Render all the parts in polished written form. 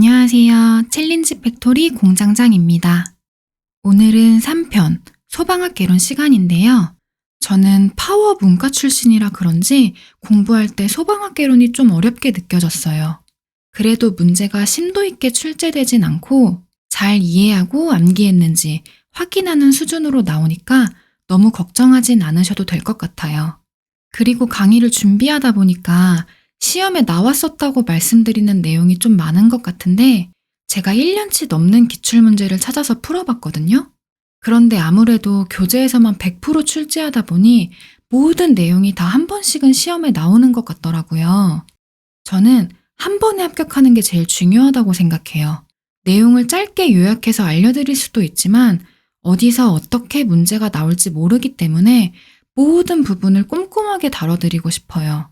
안녕하세요. 챌린지 팩토리 공장장입니다. 오늘은 3편 소방학개론 시간인데요. 저는 파워 문과 출신이라 그런지 공부할 때 소방학개론이 좀 어렵게 느껴졌어요. 그래도 문제가 심도 있게 출제되진 않고 잘 이해하고 암기했는지 확인하는 수준으로 나오니까 너무 걱정하진 않으셔도 될 것 같아요. 그리고 강의를 준비하다 보니까 시험에 나왔었다고 말씀드리는 내용이 좀 많은 것 같은데 제가 1년치 넘는 기출문제를 찾아서 풀어봤거든요. 그런데 아무래도 교재에서만 100% 출제하다 보니 모든 내용이 다 한 번씩은 시험에 나오는 것 같더라고요. 저는 한 번에 합격하는 게 제일 중요하다고 생각해요. 내용을 짧게 요약해서 알려드릴 수도 있지만 어디서 어떻게 문제가 나올지 모르기 때문에 모든 부분을 꼼꼼하게 다뤄드리고 싶어요.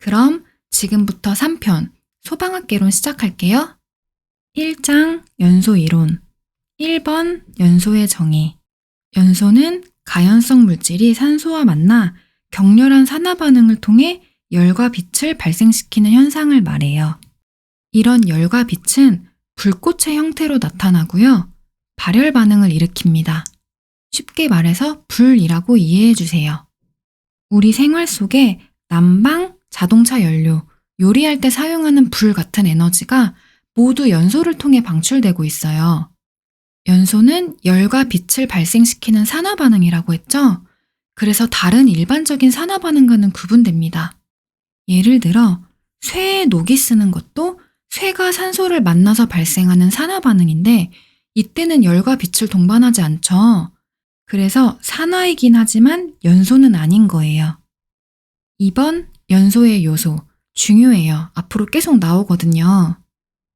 그럼 지금부터 3편 소방학개론 시작할게요. 1장 연소 이론 1번 연소의 정의 연소는 가연성 물질이 산소와 만나 격렬한 산화 반응을 통해 열과 빛을 발생시키는 현상을 말해요. 이런 열과 빛은 불꽃의 형태로 나타나고요. 발열 반응을 일으킵니다. 쉽게 말해서 불이라고 이해해 주세요. 우리 생활 속에 난방, 자동차 연료, 요리할 때 사용하는 불 같은 에너지가 모두 연소를 통해 방출되고 있어요. 연소는 열과 빛을 발생시키는 산화 반응이라고 했죠? 그래서 다른 일반적인 산화 반응과는 구분됩니다. 예를 들어 쇠에 녹이 쓰는 것도 쇠가 산소를 만나서 발생하는 산화 반응인데 이때는 열과 빛을 동반하지 않죠. 그래서 산화이긴 하지만 연소는 아닌 거예요. 2번 연소의 요소 중요해요. 앞으로 계속 나오거든요.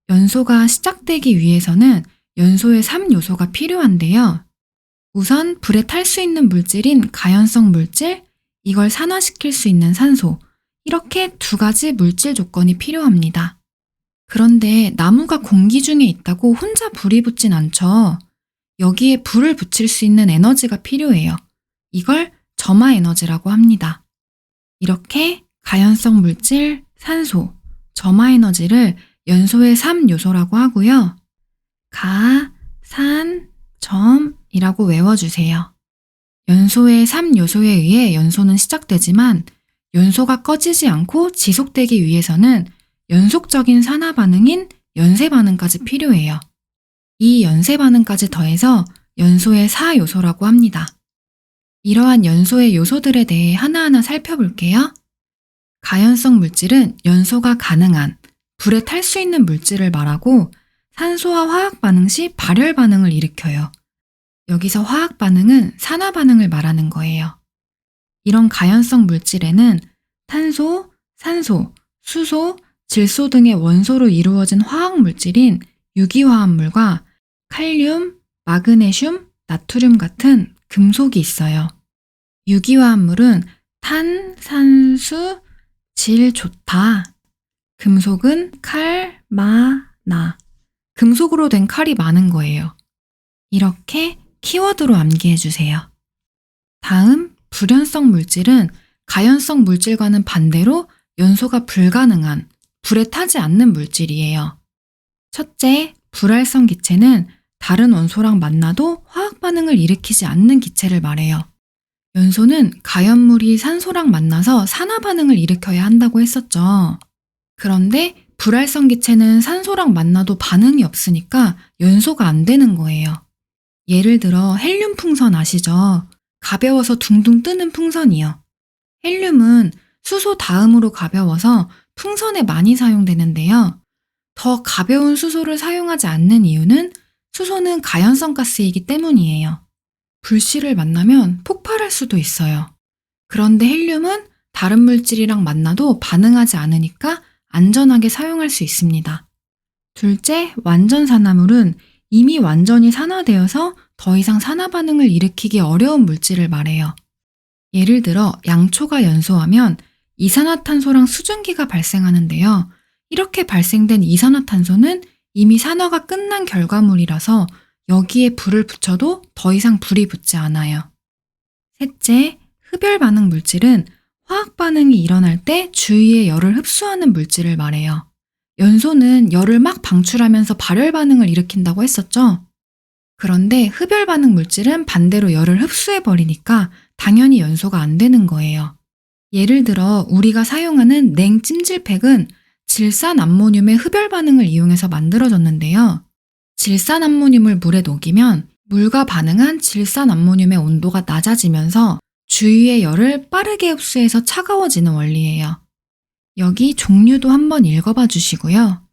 연소가 시작되기 위해서는 연소의 3요소가 필요한데요. 우선 불에 탈 수 있는 물질인 가연성 물질, 이걸 산화시킬 수 있는 산소, 이렇게 두 가지 물질 조건이 필요합니다. 그런데 나무가 공기 중에 있다고 혼자 불이 붙진 않죠. 여기에 불을 붙일 수 있는 에너지가 필요해요. 이걸 점화 에너지라고 합니다. 이렇게 가연성 물질, 산소, 점화 에너지를 연소의 3요소라고 하고요. 가, 산, 점이라고 외워주세요. 연소의 3요소에 의해 연소는 시작되지만 연소가 꺼지지 않고 지속되기 위해서는 연속적인 산화 반응인 연쇄 반응까지 필요해요. 이 연쇄 반응까지 더해서 연소의 4요소라고 합니다. 이러한 연소의 요소들에 대해 하나하나 살펴볼게요. 가연성 물질은 연소가 가능한 불에 탈 수 있는 물질을 말하고 산소와 화학 반응 시 발열 반응을 일으켜요. 여기서 화학 반응은 산화 반응을 말하는 거예요. 이런 가연성 물질에는 탄소, 산소, 수소, 질소 등의 원소로 이루어진 화학 물질인 유기화합물과 칼륨, 마그네슘, 나트륨 같은 금속이 있어요. 유기화합물은 탄, 산수, 질 좋다. 금속은 칼, 마, 나. 금속으로 된 칼이 많은 거예요. 이렇게 키워드로 암기해 주세요. 다음, 불연성 물질은 가연성 물질과는 반대로 연소가 불가능한, 불에 타지 않는 물질이에요. 첫째, 불활성 기체는 다른 원소랑 만나도 화학 반응을 일으키지 않는 기체를 말해요. 연소는 가연물이 산소랑 만나서 산화 반응을 일으켜야 한다고 했었죠. 그런데 불활성 기체는 산소랑 만나도 반응이 없으니까 연소가 안 되는 거예요. 예를 들어 헬륨 풍선 아시죠? 가벼워서 둥둥 뜨는 풍선이요. 헬륨은 수소 다음으로 가벼워서 풍선에 많이 사용되는데요. 더 가벼운 수소를 사용하지 않는 이유는 수소는 가연성 가스이기 때문이에요. 불씨를 만나면 폭발할 수도 있어요. 그런데 헬륨은 다른 물질이랑 만나도 반응하지 않으니까 안전하게 사용할 수 있습니다. 둘째, 완전 산화물은 이미 완전히 산화되어서 더 이상 산화 반응을 일으키기 어려운 물질을 말해요. 예를 들어 양초가 연소하면 이산화탄소랑 수증기가 발생하는데요. 이렇게 발생된 이산화탄소는 이미 산화가 끝난 결과물이라서 여기에 불을 붙여도 더 이상 불이 붙지 않아요. 셋째, 흡열 반응 물질은 화학 반응이 일어날 때 주위의 열을 흡수하는 물질을 말해요. 연소는 열을 막 방출하면서 발열 반응을 일으킨다고 했었죠. 그런데 흡열 반응 물질은 반대로 열을 흡수해버리니까 당연히 연소가 안 되는 거예요. 예를 들어 우리가 사용하는 냉 찜질팩은 질산암모늄의 흡열 반응을 이용해서 만들어졌는데요. 질산암모늄을 물에 녹이면 물과 반응한 질산암모늄의 온도가 낮아지면서 주위의 열을 빠르게 흡수해서 차가워지는 원리예요. 여기 종류도 한번 읽어봐 주시고요.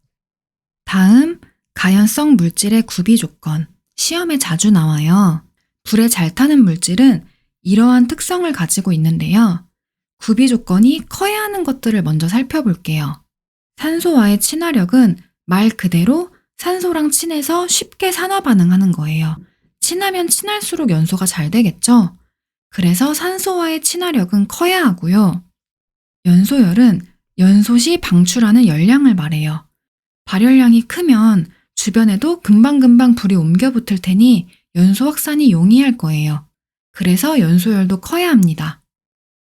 다음, 가연성 물질의 구비 조건. 시험에 자주 나와요. 불에 잘 타는 물질은 이러한 특성을 가지고 있는데요. 구비 조건이 커야 하는 것들을 먼저 살펴볼게요. 산소와의 친화력은 말 그대로 산소랑 친해서 쉽게 산화 반응하는 거예요. 친하면 친할수록 연소가 잘 되겠죠? 그래서 산소와의 친화력은 커야 하고요. 연소열은 연소 시 방출하는 열량을 말해요. 발열량이 크면 주변에도 금방금방 불이 옮겨 붙을 테니 연소 확산이 용이할 거예요. 그래서 연소열도 커야 합니다.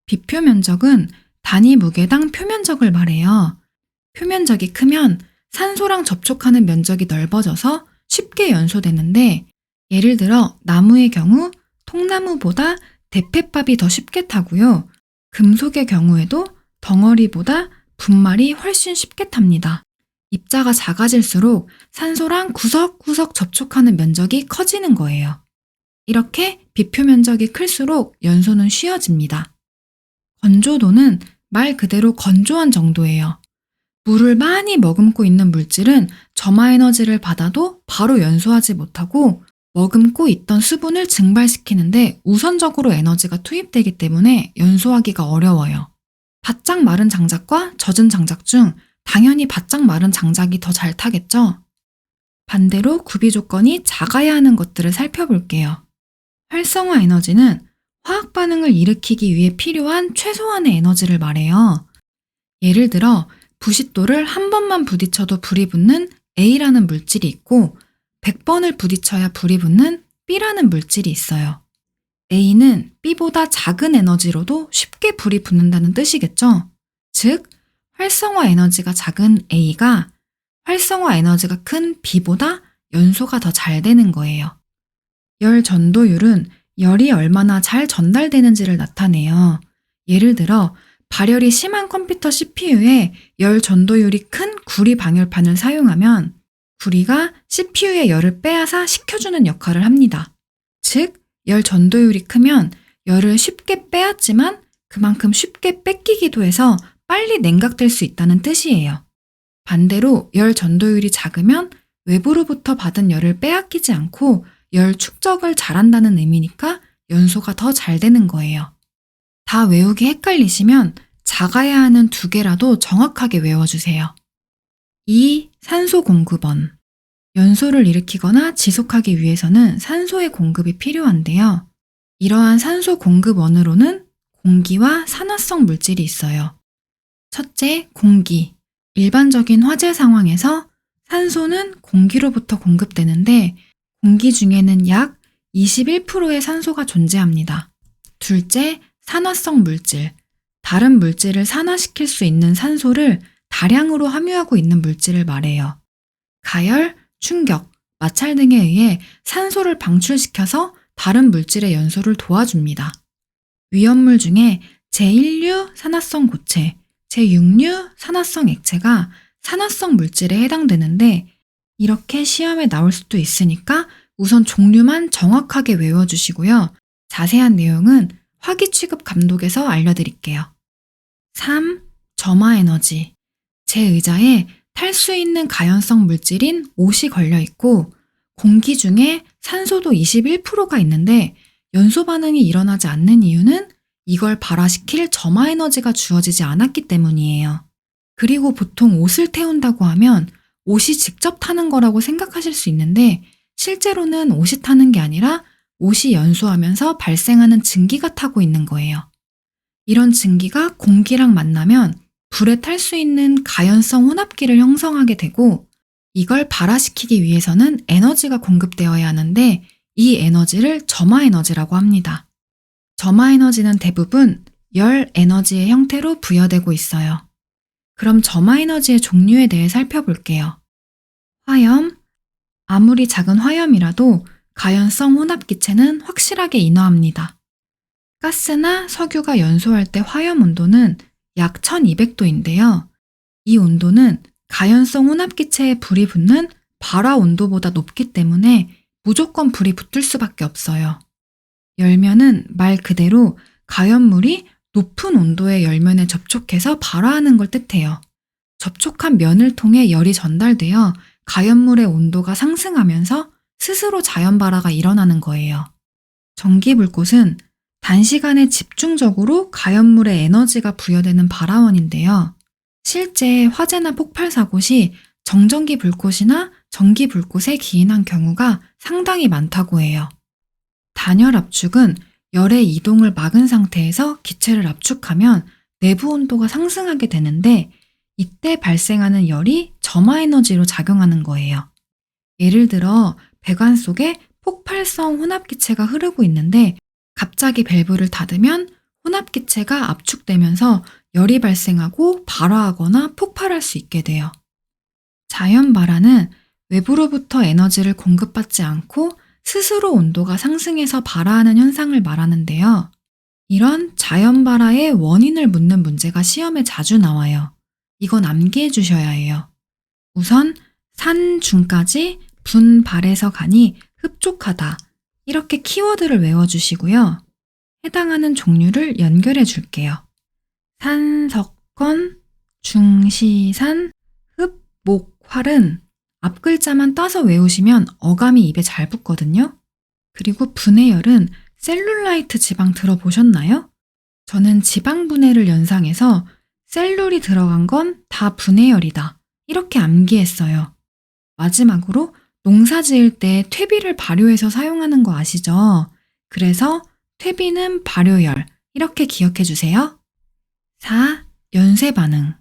비표 면적은 단위 무게당 표면적을 말해요. 표면적이 크면 산소랑 접촉하는 면적이 넓어져서 쉽게 연소되는데, 예를 들어 나무의 경우 통나무보다 대패밥이 더 쉽게 타고요. 금속의 경우에도 덩어리보다 분말이 훨씬 쉽게 탑니다. 입자가 작아질수록 산소랑 구석구석 접촉하는 면적이 커지는 거예요. 이렇게 비표 면적이 클수록 연소는 쉬워집니다. 건조도는 말 그대로 건조한 정도예요. 물을 많이 머금고 있는 물질은 점화 에너지를 받아도 바로 연소하지 못하고 머금고 있던 수분을 증발시키는데 우선적으로 에너지가 투입되기 때문에 연소하기가 어려워요. 바짝 마른 장작과 젖은 장작 중 당연히 바짝 마른 장작이 더 잘 타겠죠? 반대로 구비 조건이 작아야 하는 것들을 살펴볼게요. 활성화 에너지는 화학 반응을 일으키기 위해 필요한 최소한의 에너지를 말해요. 예를 들어 부싯돌을 한 번만 부딪혀도 불이 붙는 A라는 물질이 있고 100번을 부딪혀야 불이 붙는 B라는 물질이 있어요. A는 B보다 작은 에너지로도 쉽게 불이 붙는다는 뜻이겠죠? 즉, 활성화 에너지가 작은 A가 활성화 에너지가 큰 B보다 연소가 더 잘 되는 거예요. 열 전도율은 열이 얼마나 잘 전달되는지를 나타내요. 예를 들어 발열이 심한 컴퓨터 CPU에 열 전도율이 큰 구리 방열판을 사용하면 구리가 CPU의 열을 빼앗아 식혀주는 역할을 합니다. 즉, 열 전도율이 크면 열을 쉽게 빼앗지만 그만큼 쉽게 뺏기기도 해서 빨리 냉각될 수 있다는 뜻이에요. 반대로 열 전도율이 작으면 외부로부터 받은 열을 빼앗기지 않고 열 축적을 잘한다는 의미니까 연소가 더 잘 되는 거예요. 다 외우기 헷갈리시면 작아야 하는 두 개라도 정확하게 외워주세요. 2. 산소 공급원. 연소를 일으키거나 지속하기 위해서는 산소의 공급이 필요한데요. 이러한 산소 공급원으로는 공기와 산화성 물질이 있어요. 첫째, 공기. 일반적인 화재 상황에서 산소는 공기로부터 공급되는데 공기 중에는 약 21%의 산소가 존재합니다. 둘째, 산화성 물질. 다른 물질을 산화시킬 수 있는 산소를 다량으로 함유하고 있는 물질을 말해요. 가열, 충격, 마찰 등에 의해 산소를 방출시켜서 다른 물질의 연소를 도와줍니다. 위험물 중에 제1류 산화성 고체, 제6류 산화성 액체가 산화성 물질에 해당되는데 이렇게 시험에 나올 수도 있으니까 우선 종류만 정확하게 외워주시고요. 자세한 내용은 화기 취급 감독에서 알려드릴게요. 3. 점화 에너지. 제 의자에 탈 수 있는 가연성 물질인 옷이 걸려있고 공기 중에 산소도 21%가 있는데 연소 반응이 일어나지 않는 이유는 이걸 발화시킬 점화 에너지가 주어지지 않았기 때문이에요. 그리고 보통 옷을 태운다고 하면 옷이 직접 타는 거라고 생각하실 수 있는데 실제로는 옷이 타는 게 아니라 옷이 연소하면서 발생하는 증기가 타고 있는 거예요. 이런 증기가 공기랑 만나면 불에 탈 수 있는 가연성 혼합기를 형성하게 되고 이걸 발화시키기 위해서는 에너지가 공급되어야 하는데 이 에너지를 점화 에너지라고 합니다. 점화 에너지는 대부분 열 에너지의 형태로 부여되고 있어요. 그럼 점화에너지의 종류에 대해 살펴볼게요. 화염. 아무리 작은 화염이라도 가연성 혼합기체는 확실하게 인화합니다. 가스나 석유가 연소할 때 화염 온도는 약 1200도인데요. 이 온도는 가연성 혼합기체에 불이 붙는 발화 온도보다 높기 때문에 무조건 불이 붙을 수밖에 없어요. 열면은 말 그대로 가연물이 높은 온도의 열면에 접촉해서 발화하는 걸 뜻해요. 접촉한 면을 통해 열이 전달되어 가연물의 온도가 상승하면서 스스로 자연 발화가 일어나는 거예요. 전기불꽃은 단시간에 집중적으로 가연물에 에너지가 부여되는 발화원인데요. 실제 화재나 폭발 사고 시 정전기 불꽃이나 전기 불꽃에 기인한 경우가 상당히 많다고 해요. 단열 압축은 열의 이동을 막은 상태에서 기체를 압축하면 내부 온도가 상승하게 되는데 이때 발생하는 열이 점화에너지로 작용하는 거예요. 예를 들어 배관 속에 폭발성 혼합기체가 흐르고 있는데 갑자기 밸브를 닫으면 혼합기체가 압축되면서 열이 발생하고 발화하거나 폭발할 수 있게 돼요. 자연 발화는 외부로부터 에너지를 공급받지 않고 스스로 온도가 상승해서 발화하는 현상을 말하는데요. 이런 자연 발화의 원인을 묻는 문제가 시험에 자주 나와요. 이건 암기해 주셔야 해요. 우선 산, 중까지 분, 발에서 간이 흡족하다. 이렇게 키워드를 외워주시고요. 해당하는 종류를 연결해 줄게요. 산, 석, 건, 중, 시, 산, 흡, 목, 활은 앞 글자만 따서 외우시면 어감이 입에 잘 붙거든요. 그리고 분해열은 셀룰라이트 지방 들어보셨나요? 저는 지방 분해를 연상해서 셀룰이 들어간 건 다 분해열이다. 이렇게 암기했어요. 마지막으로 농사 지을 때 퇴비를 발효해서 사용하는 거 아시죠? 그래서 퇴비는 발효열 이렇게 기억해 주세요. 4. 연쇄 반응.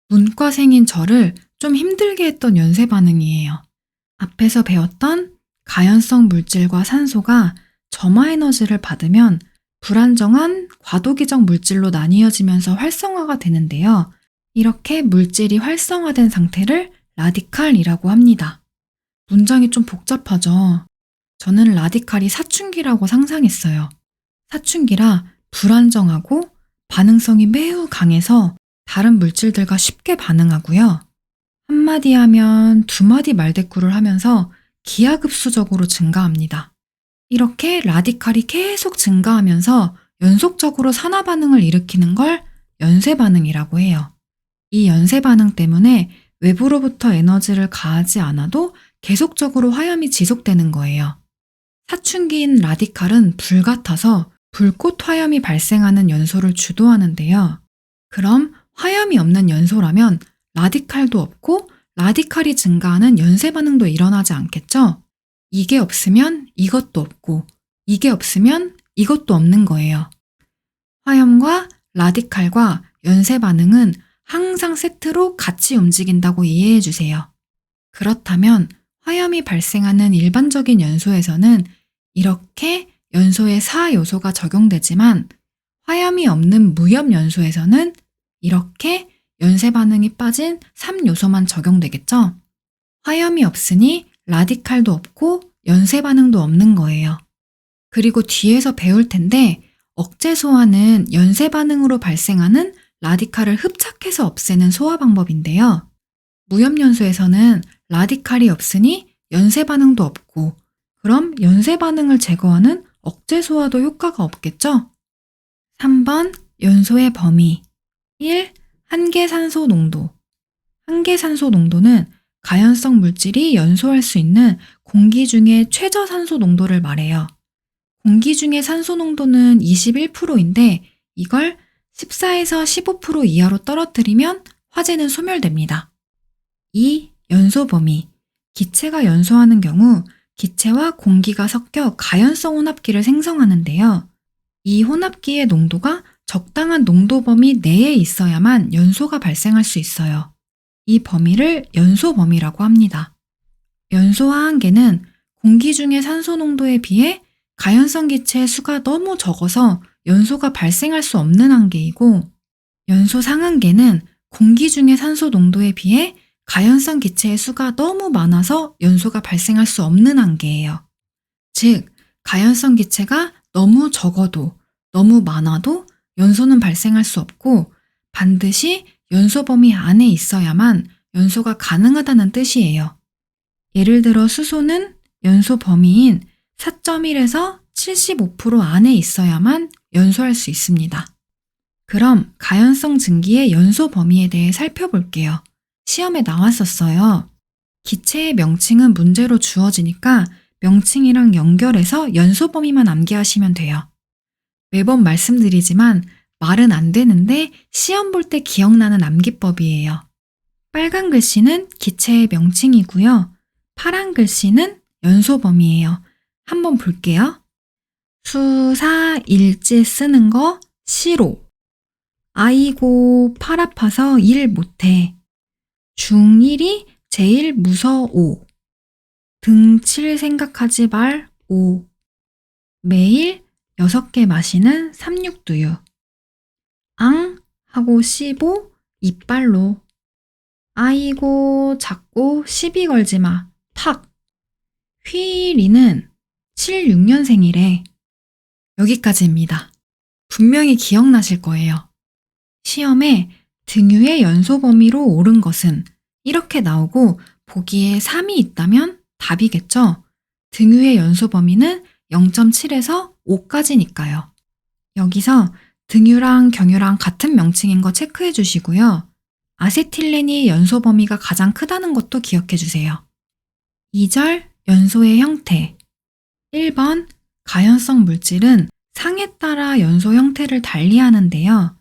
문과생인 저를 좀 힘들게 했던 연쇄 반응이에요. 앞에서 배웠던 가연성 물질과 산소가 점화 에너지를 받으면 불안정한 과도기적 물질로 나뉘어지면서 활성화가 되는데요. 이렇게 물질이 활성화된 상태를 라디칼이라고 합니다. 문장이 좀 복잡하죠? 저는 라디칼이 사춘기라고 상상했어요. 사춘기라 불안정하고 반응성이 매우 강해서 다른 물질들과 쉽게 반응하고요. 한마디 하면 두마디 말대꾸를 하면서 기하급수적으로 증가합니다. 이렇게 라디칼이 계속 증가하면서 연속적으로 산화 반응을 일으키는 걸 연쇄 반응이라고 해요. 이 연쇄 반응 때문에 외부로부터 에너지를 가하지 않아도 계속적으로 화염이 지속되는 거예요. 사춘기인 라디칼은 불 같아서 불꽃 화염이 발생하는 연소를 주도하는데요. 그럼 화염이 없는 연소라면 라디칼도 없고 라디칼이 증가하는 연쇄 반응도 일어나지 않겠죠? 이게 없으면 이것도 없고 이게 없으면 이것도 없는 거예요. 화염과 라디칼과 연쇄 반응은 항상 세트로 같이 움직인다고 이해해 주세요. 그렇다면 화염이 발생하는 일반적인 연소에서는 이렇게 연소의 4요소가 적용되지만 화염이 없는 무염 연소에서는 이렇게 연쇄 반응이 빠진 3요소만 적용되겠죠? 화염이 없으니 라디칼도 없고 연쇄 반응도 없는 거예요. 그리고 뒤에서 배울 텐데 억제 소화는 연쇄 반응으로 발생하는 라디칼을 흡착해서 없애는 소화 방법인데요. 무염 연소에서는 라디칼이 없으니 연쇄 반응도 없고 그럼 연쇄 반응을 제거하는 억제 소화도 효과가 없겠죠? 3번 연소의 범위. 1. 한계산소 농도. 한계산소 농도는 가연성 물질이 연소할 수 있는 공기 중의 최저 산소 농도를 말해요. 공기 중의 산소 농도는 21%인데 이걸 14에서 15% 이하로 떨어뜨리면 화재는 소멸됩니다. 2. 연소 범위. 기체가 연소하는 경우 기체와 공기가 섞여 가연성 혼합기를 생성하는데요. 이 혼합기의 농도가 적당한 농도 범위 내에 있어야만 연소가 발생할 수 있어요. 이 범위를 연소 범위라고 합니다. 연소와 한계는 공기 중의 산소 농도에 비해 가연성 기체의 수가 너무 적어서 연소가 발생할 수 없는 한계이고 연소 상한계는 공기 중의 산소 농도에 비해 가연성 기체의 수가 너무 많아서 연소가 발생할 수 없는 한계예요. 즉, 가연성 기체가 너무 적어도 너무 많아도 연소는 발생할 수 없고 반드시 연소 범위 안에 있어야만 연소가 가능하다는 뜻이에요. 예를 들어 수소는 연소 범위인 4.1에서 75% 안에 있어야만 연소할 수 있습니다. 그럼 가연성 증기의 연소 범위에 대해 살펴볼게요. 시험에 나왔었어요. 기체의 명칭은 문제로 주어지니까 명칭이랑 연결해서 연소 범위만 암기하시면 돼요. 매번 말씀드리지만 말은 안 되는데 시험 볼 때 기억나는 암기법이에요. 빨간 글씨는 기체의 명칭이고요. 파란 글씨는 연소 범위예요. 한번 볼게요. 수사 일지 쓰는 거 싫어. 아이고 팔 아파서 일 못해. 중1이 제일 무서워. 등칠 생각하지 말오. 매일 6개 마시는 삼육두유. 앙 하고 씹어 이빨로. 아이고 자꾸 시비 걸지 마. 탁. 휘리는 76년생이래. 여기까지입니다. 분명히 기억나실 거예요. 시험에 등유의 연소 범위로 옳은 것은 이렇게 나오고 보기에 3이 있다면 답이겠죠? 등유의 연소 범위는 0.7에서 5까지니까요. 여기서 등유랑 경유랑 같은 명칭인 거 체크해 주시고요. 아세틸렌이 연소 범위가 가장 크다는 것도 기억해 주세요. 2절 연소의 형태. 1번 가연성 물질은 상에 따라 연소 형태를 달리하는데요.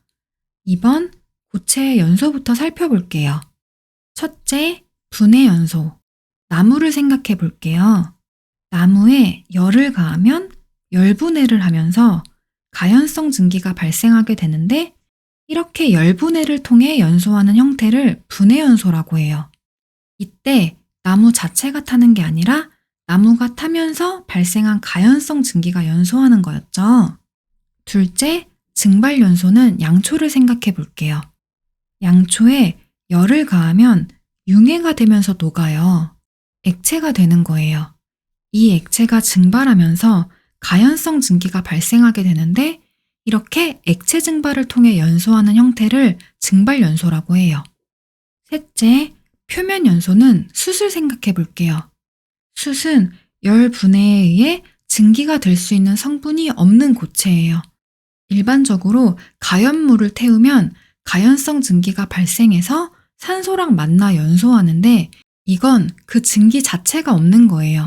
2번 고체의 연소부터 살펴볼게요. 첫째, 분해 연소. 나무를 생각해 볼게요. 나무에 열을 가하면 열분해를 하면서 가연성 증기가 발생하게 되는데 이렇게 열분해를 통해 연소하는 형태를 분해 연소라고 해요. 이때 나무 자체가 타는 게 아니라 나무가 타면서 발생한 가연성 증기가 연소하는 거였죠. 둘째, 증발 연소는 양초를 생각해 볼게요. 양초에 열을 가하면 융해가 되면서 녹아요. 액체가 되는 거예요. 이 액체가 증발하면서 가연성 증기가 발생하게 되는데 이렇게 액체 증발을 통해 연소하는 형태를 증발 연소라고 해요. 셋째, 표면 연소는 숯을 생각해 볼게요. 숯은 열 분해에 의해 증기가 될 수 있는 성분이 없는 고체예요. 일반적으로 가연물을 태우면 가연성 증기가 발생해서 산소랑 만나 연소하는데 이건 그 증기 자체가 없는 거예요.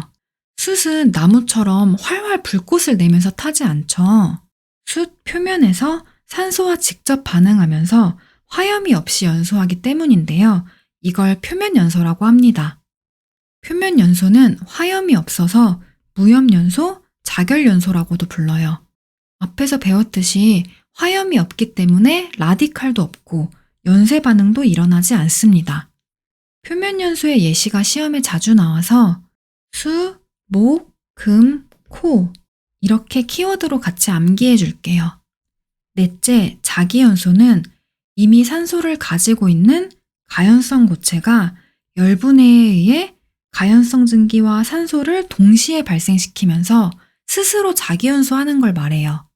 숯은 나무처럼 활활 불꽃을 내면서 타지 않죠. 숯 표면에서 산소와 직접 반응하면서 화염이 없이 연소하기 때문인데요. 이걸 표면 연소라고 합니다. 표면 연소는 화염이 없어서 무염 연소, 자결 연소라고도 불러요. 앞에서 배웠듯이 화염이 없기 때문에 라디칼도 없고 연쇄 반응도 일어나지 않습니다. 표면 연소의 예시가 시험에 자주 나와서 수, 목, 금, 코 이렇게 키워드로 같이 암기해 줄게요. 넷째, 자기연소는 이미 산소를 가지고 있는 가연성 고체가 열분해에 의해 가연성 증기와 산소를 동시에 발생시키면서 스스로 자기연소하는 걸 말해요.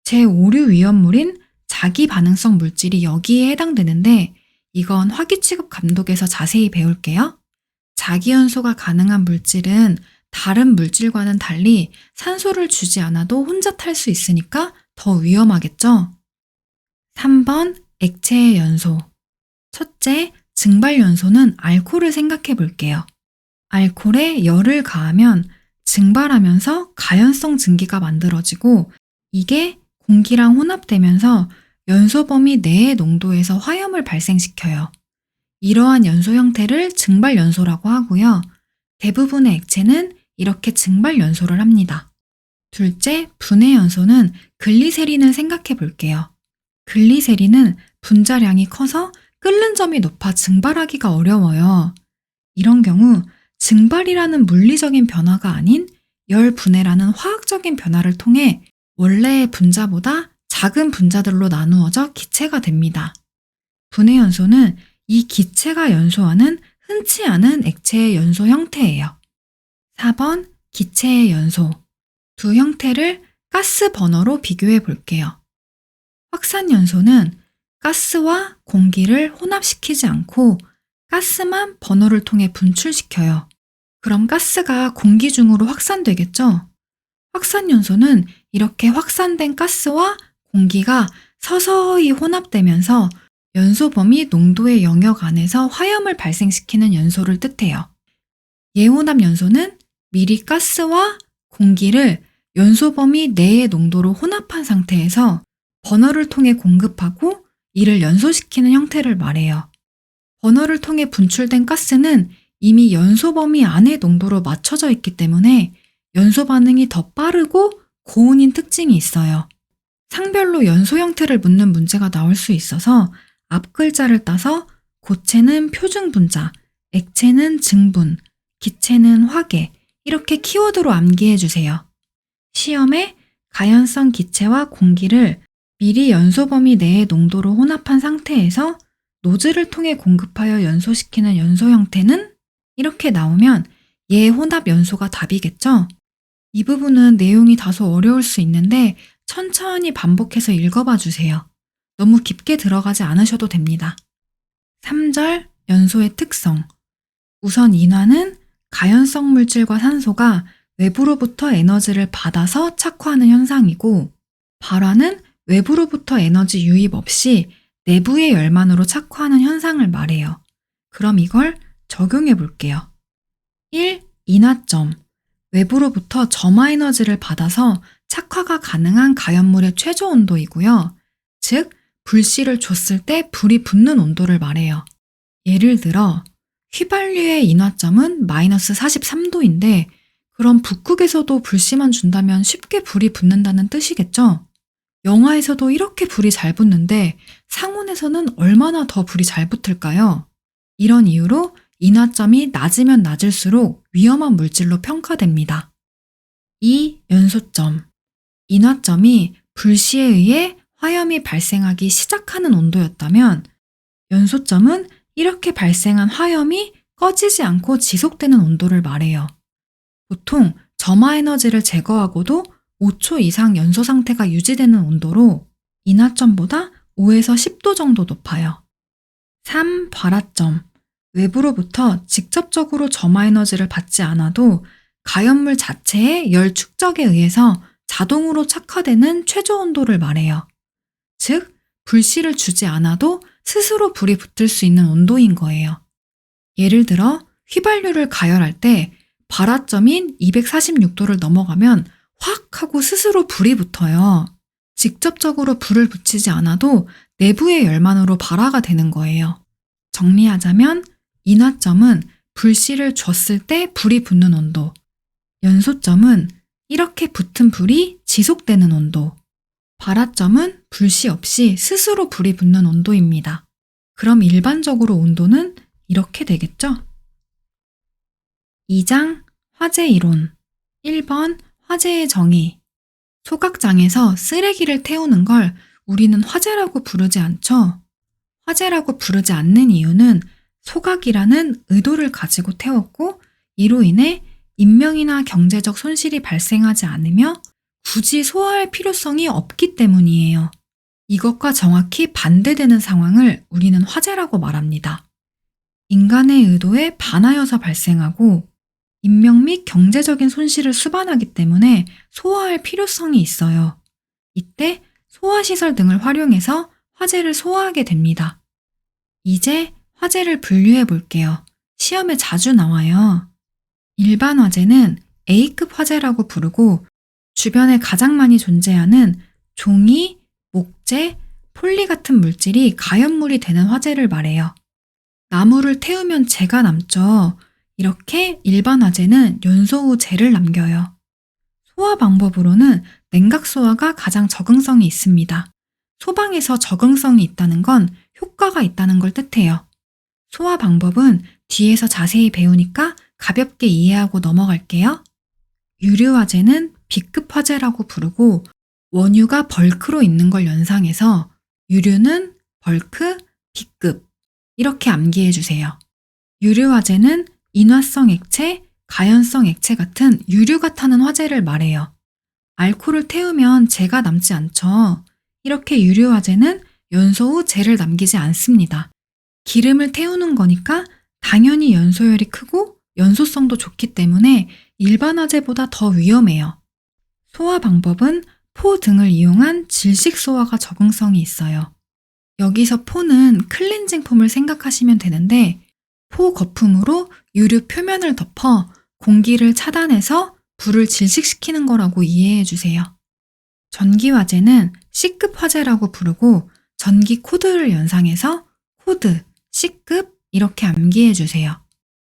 제5류 위험물인 자기반응성 물질이 여기에 해당되는데 이건 화기취급 감독에서 자세히 배울게요. 자기연소가 가능한 물질은 다른 물질과는 달리 산소를 주지 않아도 혼자 탈 수 있으니까 더 위험하겠죠? 3번 액체의 연소. 첫째, 증발 연소는 알코올을 생각해 볼게요. 알코올에 열을 가하면 증발하면서 가연성 증기가 만들어지고 이게 공기랑 혼합되면서 연소 범위 내의 농도에서 화염을 발생시켜요. 이러한 연소 형태를 증발 연소라고 하고요. 대부분의 액체는 이렇게 증발 연소를 합니다. 둘째, 분해 연소는 글리세린을 생각해 볼게요. 글리세린은 분자량이 커서 끓는 점이 높아 증발하기가 어려워요. 이런 경우 증발이라는 물리적인 변화가 아닌 열분해라는 화학적인 변화를 통해 원래의 분자보다 작은 분자들로 나누어져 기체가 됩니다. 분해 연소는 이 기체가 연소하는 흔치 않은 액체의 연소 형태예요. 4번 기체의 연소. 두 형태를 가스 버너로 비교해 볼게요. 확산 연소는 가스와 공기를 혼합시키지 않고 가스만 버너를 통해 분출시켜요. 그럼 가스가 공기 중으로 확산되겠죠? 확산 연소는 이렇게 확산된 가스와 공기가 서서히 혼합되면서 연소 범위 농도의 영역 안에서 화염을 발생시키는 연소를 뜻해요. 예혼합 연소는 미리 가스와 공기를 연소 범위 내의 농도로 혼합한 상태에서 버너를 통해 공급하고 이를 연소시키는 형태를 말해요. 버너를 통해 분출된 가스는 이미 연소 범위 안의 농도로 맞춰져 있기 때문에 연소 반응이 더 빠르고 고온인 특징이 있어요. 상별로 연소 형태를 묻는 문제가 나올 수 있어서 앞 글자를 따서 고체는 표준 분자, 액체는 증분, 기체는 화계 이렇게 키워드로 암기해 주세요. 시험에 가연성 기체와 공기를 미리 연소 범위 내의 농도로 혼합한 상태에서 노즐을 통해 공급하여 연소시키는 연소 형태는 이렇게 나오면 예혼합 연소가 답이겠죠? 이 부분은 내용이 다소 어려울 수 있는데 천천히 반복해서 읽어봐 주세요. 너무 깊게 들어가지 않으셔도 됩니다. 3절 연소의 특성. 우선 인화는 가연성 물질과 산소가 외부로부터 에너지를 받아서 착화하는 현상이고, 발화는 외부로부터 에너지 유입 없이 내부의 열만으로 착화하는 현상을 말해요. 그럼 이걸 적용해 볼게요. 1. 인화점. 외부로부터 점화 에너지를 받아서 착화가 가능한 가연물의 최저 온도이고요. 즉, 불씨를 줬을 때 불이 붙는 온도를 말해요. 예를 들어 휘발유의 인화점은 마이너스 43도인데 그럼 북극에서도 불씨만 준다면 쉽게 불이 붙는다는 뜻이겠죠? 영하에서도 이렇게 불이 잘 붙는데 상온에서는 얼마나 더 불이 잘 붙을까요? 이런 이유로 인화점이 낮으면 낮을수록 위험한 물질로 평가됩니다. 2. 연소점. 인화점이 불씨에 의해 화염이 발생하기 시작하는 온도였다면 연소점은 이렇게 발생한 화염이 꺼지지 않고 지속되는 온도를 말해요. 보통 점화 에너지를 제거하고도 5초 이상 연소 상태가 유지되는 온도로 인화점보다 5에서 10도 정도 높아요. 3. 발화점. 외부로부터 직접적으로 점화 에너지를 받지 않아도 가연물 자체의 열 축적에 의해서 자동으로 착화되는 최저 온도를 말해요. 즉, 불씨를 주지 않아도 스스로 불이 붙을 수 있는 온도인 거예요. 예를 들어 휘발유를 가열할 때 발화점인 246도를 넘어가면 확 하고 스스로 불이 붙어요. 직접적으로 불을 붙이지 않아도 내부의 열만으로 발화가 되는 거예요. 정리하자면 인화점은 불씨를 줬을 때 불이 붙는 온도, 연소점은 이렇게 붙은 불이 지속되는 온도, 발화점은 불씨 없이 스스로 불이 붙는 온도입니다. 그럼 일반적으로 온도는 이렇게 되겠죠? 2장 화재 이론. 1번 화재의 정의. 소각장에서 쓰레기를 태우는 걸 우리는 화재라고 부르지 않죠? 화재라고 부르지 않는 이유는 소각이라는 의도를 가지고 태웠고 이로 인해 인명이나 경제적 손실이 발생하지 않으며 굳이 소화할 필요성이 없기 때문이에요. 이것과 정확히 반대되는 상황을 우리는 화재라고 말합니다. 인간의 의도에 반하여서 발생하고 인명 및 경제적인 손실을 수반하기 때문에 소화할 필요성이 있어요. 이때 소화시설 등을 활용해서 화재를 소화하게 됩니다. 이제 화재를 분류해 볼게요. 시험에 자주 나와요. 일반 화재는 A급 화재라고 부르고 주변에 가장 많이 존재하는 종이, 목재, 폴리 같은 물질이 가연물이 되는 화재를 말해요. 나무를 태우면 재가 남죠. 이렇게 일반 화재는 연소 후 재를 남겨요. 소화 방법으로는 냉각 소화가 가장 적응성이 있습니다. 소방에서 적응성이 있다는 건 효과가 있다는 걸 뜻해요. 소화 방법은 뒤에서 자세히 배우니까 가볍게 이해하고 넘어갈게요. 유류 화재는 B급 화재라고 부르고 원유가 벌크로 있는 걸 연상해서 유류는 벌크, D급 이렇게 암기해 주세요. 유류화재는 인화성 액체, 가연성 액체 같은 유류가 타는 화재를 말해요. 알코올을 태우면 재가 남지 않죠. 이렇게 유류화재는 연소 후 재를 남기지 않습니다. 기름을 태우는 거니까 당연히 연소율이 크고 연소성도 좋기 때문에 일반 화재보다 더 위험해요. 소화 방법은 포 등을 이용한 질식 소화가 적응성이 있어요. 여기서 포는 클렌징 폼을 생각하시면 되는데 포 거품으로 유류 표면을 덮어 공기를 차단해서 불을 질식시키는 거라고 이해해 주세요. 전기 화재는 C급 화재라고 부르고 전기 코드를 연상해서 코드, C급 이렇게 암기해 주세요.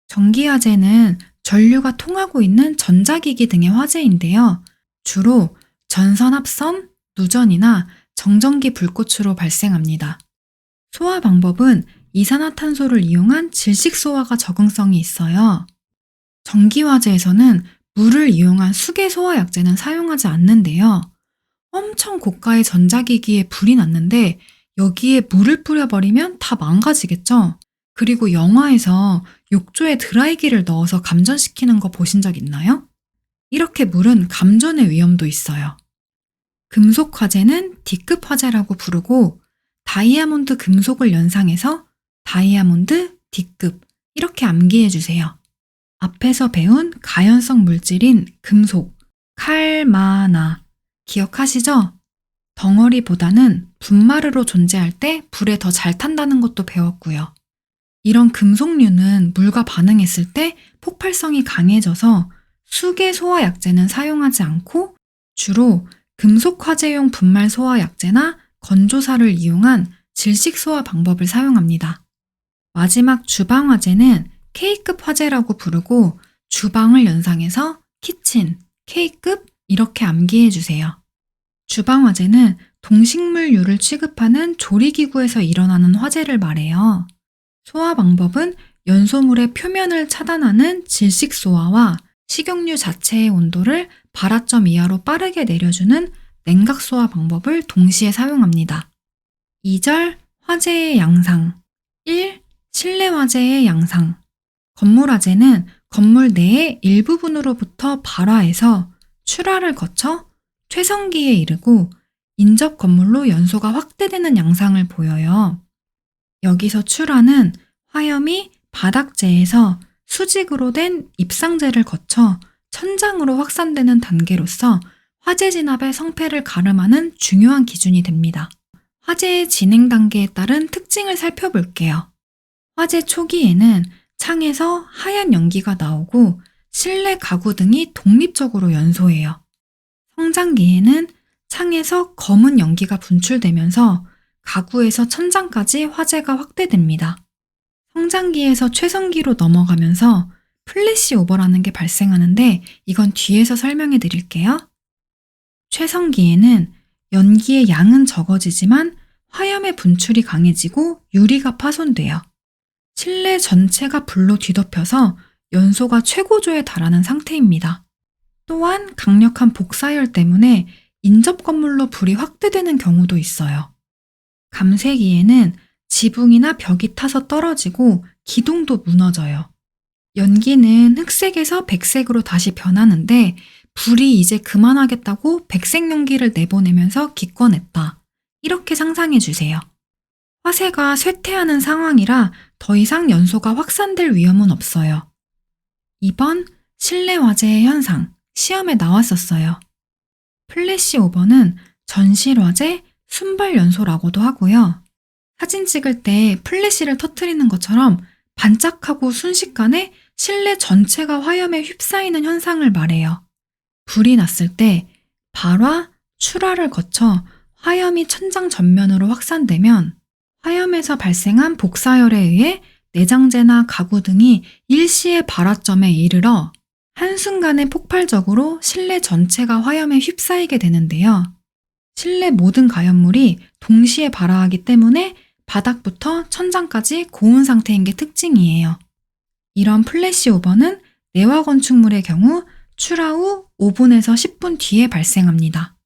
전기 화재는 전류가 통하고 있는 전자기기 등의 화재인데요. 주로 전선 합선, 누전이나 정전기 불꽃으로 발생합니다. 소화 방법은 이산화탄소를 이용한 질식 소화가 적응성이 있어요. 전기 화재에서는 물을 이용한 수계 소화 약재는 사용하지 않는데요. 엄청 고가의 전자기기에 불이 났는데 여기에 물을 뿌려버리면 다 망가지겠죠? 그리고 영화에서 욕조에 드라이기를 넣어서 감전시키는 거 보신 적 있나요? 이렇게 물은 감전의 위험도 있어요. 금속 화재는 D급 화재라고 부르고 다이아몬드 금속을 연상해서 다이아몬드 D급 이렇게 암기해 주세요. 앞에서 배운 가연성 물질인 금속, 칼마나 기억하시죠? 덩어리보다는 분마르로 존재할 때 불에 더 잘 탄다는 것도 배웠고요. 이런 금속류는 물과 반응했을 때 폭발성이 강해져서 수계 소화 약재는 사용하지 않고 주로 금속 화재용 분말 소화 약재나 건조사를 이용한 질식 소화 방법을 사용합니다. 마지막 주방 화재는 K급 화재라고 부르고 주방을 연상해서 키친, K급 이렇게 암기해 주세요. 주방 화재는 동식물유를 취급하는 조리기구에서 일어나는 화재를 말해요. 소화 방법은 연소물의 표면을 차단하는 질식 소화와 식용유 자체의 온도를 발화점 이하로 빠르게 내려주는 냉각 소화 방법을 동시에 사용합니다. 2절 화재의 양상 1. 실내 화재의 양상 건물 화재는 건물 내의 일부분으로부터 발화해서 출하를 거쳐 최성기에 이르고 인접 건물로 연소가 확대되는 양상을 보여요. 여기서 출하는 화염이 바닥재에서 수직으로 된 입상재를 거쳐 천장으로 확산되는 단계로서 화재 진압의 성패를 가름하는 중요한 기준이 됩니다. 화재의 진행 단계에 따른 특징을 살펴볼게요. 화재 초기에는 창에서 하얀 연기가 나오고 실내 가구 등이 독립적으로 연소해요. 성장기에는 창에서 검은 연기가 분출되면서 가구에서 천장까지 화재가 확대됩니다. 성장기에서 최성기로 넘어가면서 플래시 오버라는 게 발생하는데 이건 뒤에서 설명해 드릴게요. 최성기에는 연기의 양은 적어지지만 화염의 분출이 강해지고 유리가 파손돼요. 실내 전체가 불로 뒤덮여서 연소가 최고조에 달하는 상태입니다. 또한 강력한 복사열 때문에 인접 건물로 불이 확대되는 경우도 있어요. 감쇄기에는 지붕이나 벽이 타서 떨어지고 기둥도 무너져요. 연기는 흑색에서 백색으로 다시 변하는데 불이 이제 그만하겠다고 백색 연기를 내보내면서 기권했다. 이렇게 상상해 주세요. 화재가 쇠퇴하는 상황이라 더 이상 연소가 확산될 위험은 없어요. 2번 실내 화재의 현상, 시험에 나왔었어요. 플래시 오버는 전실 화재, 순발 연소라고도 하고요. 사진 찍을 때 플래시를 터뜨리는 것처럼 반짝하고 순식간에 실내 전체가 화염에 휩싸이는 현상을 말해요. 불이 났을 때 발화, 출하를 거쳐 화염이 천장 전면으로 확산되면 화염에서 발생한 복사열에 의해 내장재나 가구 등이 일시에 발화점에 이르러 한순간에 폭발적으로 실내 전체가 화염에 휩싸이게 되는데요. 실내 모든 가연물이 동시에 발화하기 때문에 바닥부터 천장까지 고온 상태인 게 특징이에요. 이런 플래시 오버는 내화 건축물의 경우 출하 후 5분에서 10분 뒤에 발생합니다.